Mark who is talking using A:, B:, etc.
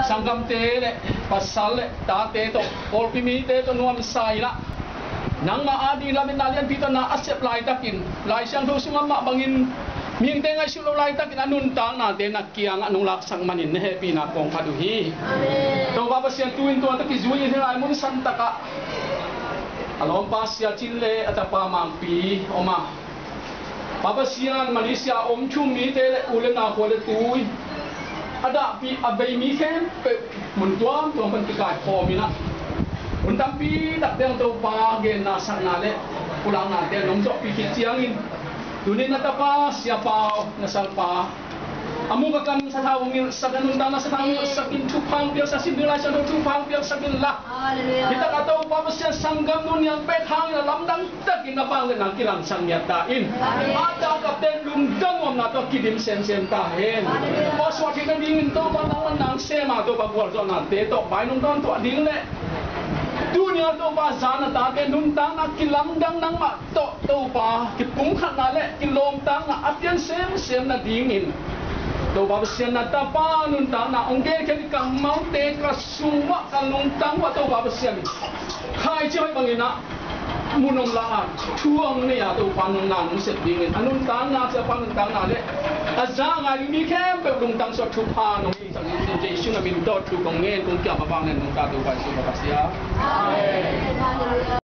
A: Sangam te le pasal le ta te to or pimi te to nuam sai la nang ma adi la minalian pito na asep lai takin lai siang do suma ma bangin ming te ngai sulo lai takin anun tang na te nak kiang anung lak sang manin ne happy na kong phadu hi amen to baba siang tuin to ta ki zui he ai mun san taka alom pa sia chille atapa mampi oma baba siang Malaysia om chum mi te ulen na ko le tui ada pi abai mi ken pe mun tuam to ban ti kai pho mi na un tam pi dak deng to pa gen na sang na le pulang na te nong jo pi ki chiang in tunin na ta pa sia pa na sal pa amu ka kan sa thaw mi sa ganun ta na sa thaw sa kin thu phang pia sa sin dula sa thu phang pia sa kin la hallelujah kita ka to pa sia sanggam nun yang pe thang na lam dang tak in na bang le nang kilang sang ya ta in ada ka ten lum dang om na to kidim sem sem ta hen o so ki na ding to pa nang se ma to pa gol zo na te to bai nung don to ding le dunia to pa sana ta te nun tang na kilam dang nang ma to pa ki pung khat na le ki lom tang na atyan sem sem na ding in to ba sian na ta pa nun tang na ong ge ke ka mau te ka suwa ka lung tang wa to ba sian khai chi hoi bangina munong la chuang ne ya to pa nung na nung set ding in anun tang na sa pa nun tang na le aza nga ni kem pe lung tang so thu pa nong i sang ni je shu na min to thu kong ngen kong kya ba bang ne nung ta to ba su ba sia amen.